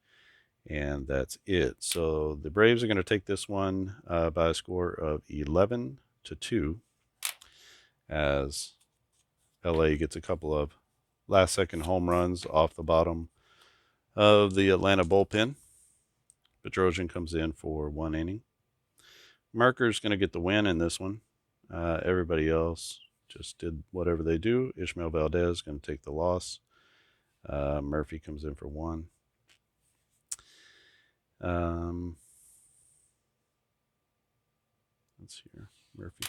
Speaker 1: And that's it. So the Braves are going to take this one by a score of 11-2, as LA gets a couple of last-second home runs off the bottom of the Atlanta bullpen. Bedrosian comes in for 1 inning. Merker's going to get the win in this one. Everybody else just did whatever they do. Ishmael Valdez going to take the loss. Murphy comes in for 1. Let's see here. Murphy.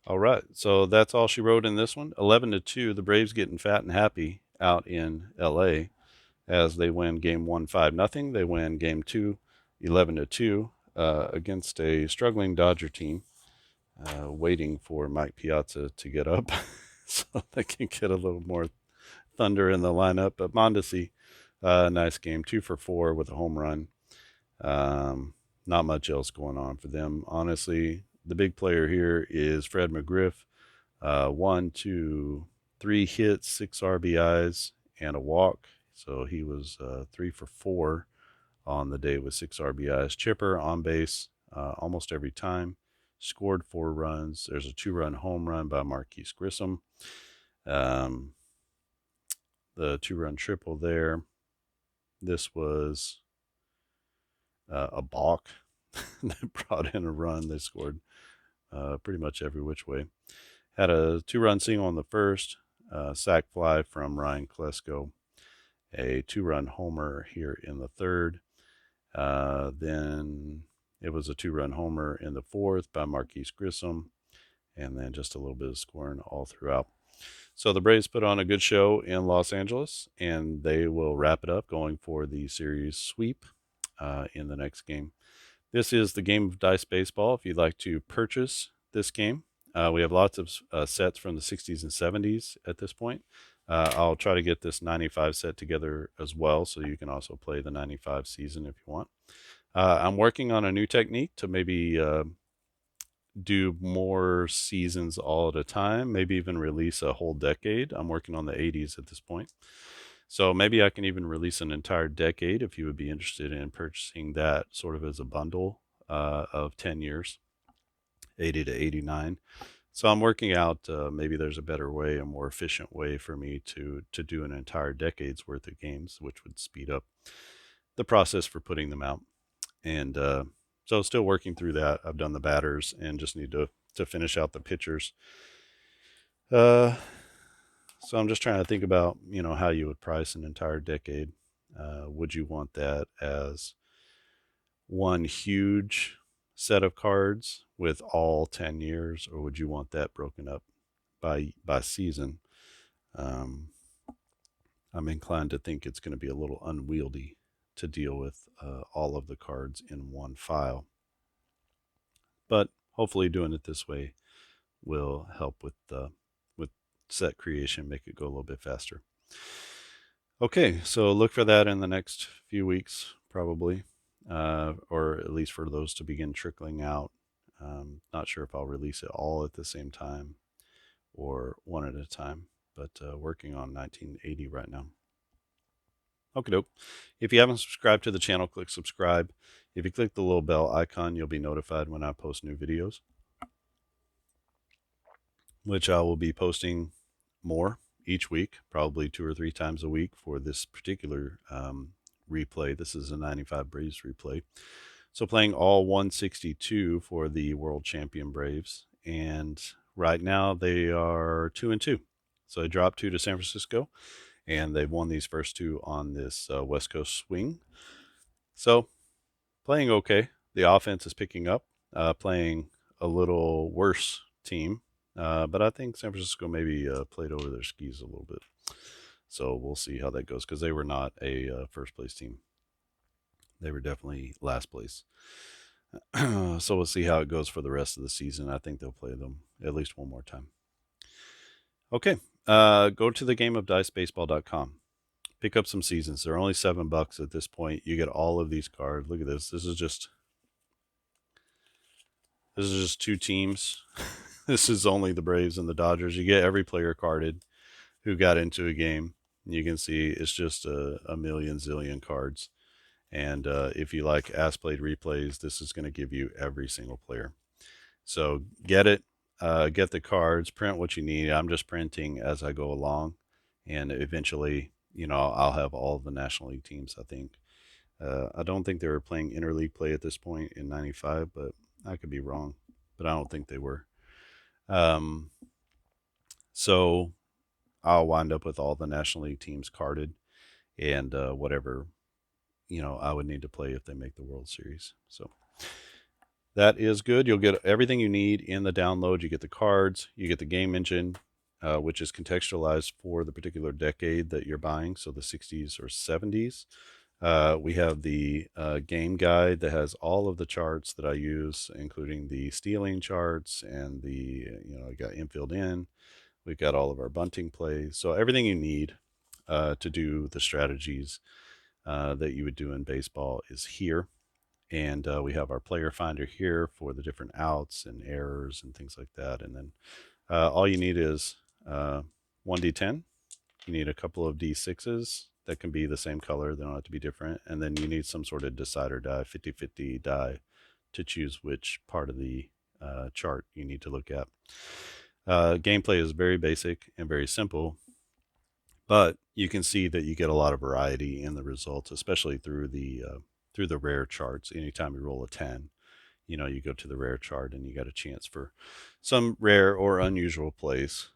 Speaker 1: All right, so that's all she wrote in this one. 11-2. The Braves getting fat and happy out in LA as they win game 1 5-0. They win game 2 11-2 against a struggling Dodger team, waiting for Mike Piazza to get up so they can get a little more thunder in the lineup. But Mondesi, nice game, 2 for 4 with a home run. Not much else going on for them, honestly. The big player here is Fred McGriff. 1, 2, 3 hits, 6 RBIs, and a walk. So he was 3 for 4 on the day with 6 RBIs. Chipper on base almost every time. Scored 4 runs. There's a 2-run home run by Marquise Grissom. The 2-run triple there. This was a balk that brought in a run. They scored pretty much every which way. Had a 2-run single on the first, sac fly from Ryan Klesko, a 2-run homer here in the third. Then it was a 2-run homer in the fourth by Marquise Grissom, and then just a little bit of scoring all throughout. So the Braves put on a good show in Los Angeles, and they will wrap it up going for the series sweep in the next game. This is the Game of Dice Baseball. If you'd like to purchase this game, we have lots of sets from the 60s and 70s at this point. I'll try to get this 95 set together as well, so you can also play the 95 season if you want. I'm working on a new technique to maybe do more seasons all at a time, maybe even release a whole decade. I'm working on the 80s at this point. So maybe I can even release an entire decade if you would be interested in purchasing that sort of as a bundle of 10 years, 80 to 89. So I'm working out maybe there's a better way, a more efficient way for me to do an entire decade's worth of games, which would speed up the process for putting them out. And so still working through that. I've done the batters and just need to finish out the pitchers. So I'm just trying to think about, how you would price an entire decade. Would you want that as one huge set of cards with all 10 years, or would you want that broken up by season? I'm inclined to think it's going to be a little unwieldy to deal with all of the cards in one file. But hopefully doing it this way will help with set creation, make it go a little bit faster. Okay, so look for that in the next few weeks, probably, or at least for those to begin trickling out. Not sure if I'll release it all at the same time or one at a time, but working on 1980 right now. Okie doke. If you haven't subscribed to the channel, click subscribe. If you click the little bell icon, you'll be notified when I post new videos, which I will be posting more each week, probably 2 or 3 times a week for this particular replay. This is a 95 Braves replay. So playing all 162 for the world champion Braves. And right now they are 2-2. So they dropped 2 to San Francisco, and they've won these first 2 on this West Coast swing. So playing okay. The offense is picking up, playing a little worse team. But I think San Francisco maybe played over their skis a little bit. So we'll see how that goes, because they were not a first place team. They were definitely last place. So we'll see how it goes for the rest of the season. I think they'll play them at least one more time. Okay, go to the gameofdicebaseball.com. Pick up some seasons. They're only $7 at this point. You get all of these cards. Look at this. This is just 2 teams. This is only the Braves and the Dodgers. You get every player carded who got into a game. You can see it's just a million zillion cards. And if you like as played replays, this is going to give you every single player. So get it, get the cards, print what you need. I'm just printing as I go along, and eventually, I'll have all of the National League teams. I think. I don't think they were playing interleague play at this point in '95, but I could be wrong. But I don't think they were. Um, so I'll wind up with all the National League teams carded, and whatever I would need to play if they make the World Series. So that is good. You'll get everything you need in the download. You get the cards, you get the game engine, which is contextualized for the particular decade that you're buying, so the 60s or 70s. We have the game guide that has all of the charts that I use, including the stealing charts and I got infield in. We've got all of our bunting plays. So everything you need to do the strategies that you would do in baseball is here. And we have our player finder here for the different outs and errors and things like that. And then all you need is 1d10. You need a couple of d6s that can be the same color. They don't have to be different. And then you need some sort of decider die, 50-50 die, to choose which part of the chart you need to look at. Gameplay is very basic and very simple, but you can see that you get a lot of variety in the results, especially through the rare charts. Anytime you roll a 10, you go to the rare chart and you got a chance for some rare or unusual plays,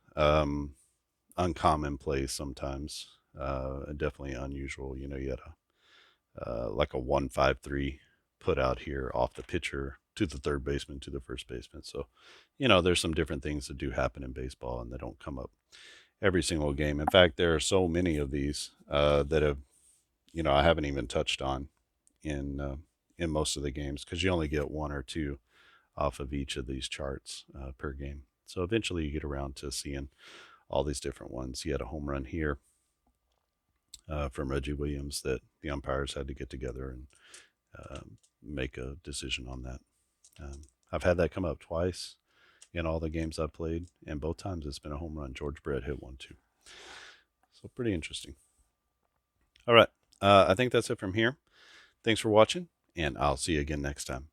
Speaker 1: uncommon plays sometimes, definitely unusual. You had like a 1-5-3 put out here off the pitcher to the third baseman to the first baseman. So, there's some different things that do happen in baseball and they don't come up every single game. In fact, there are so many of these that have, I haven't even touched on in most of the games, because you only get one or two off of each of these charts per game. So eventually you get around to seeing all these different ones. You had a home run here from Reggie Williams that the umpires had to get together and make a decision on that. I've had that come up twice in all the games I've played, and both times it's been a home run. George Brett hit one too. So pretty interesting. All right. I think that's it from here. Thanks for watching, and I'll see you again next time.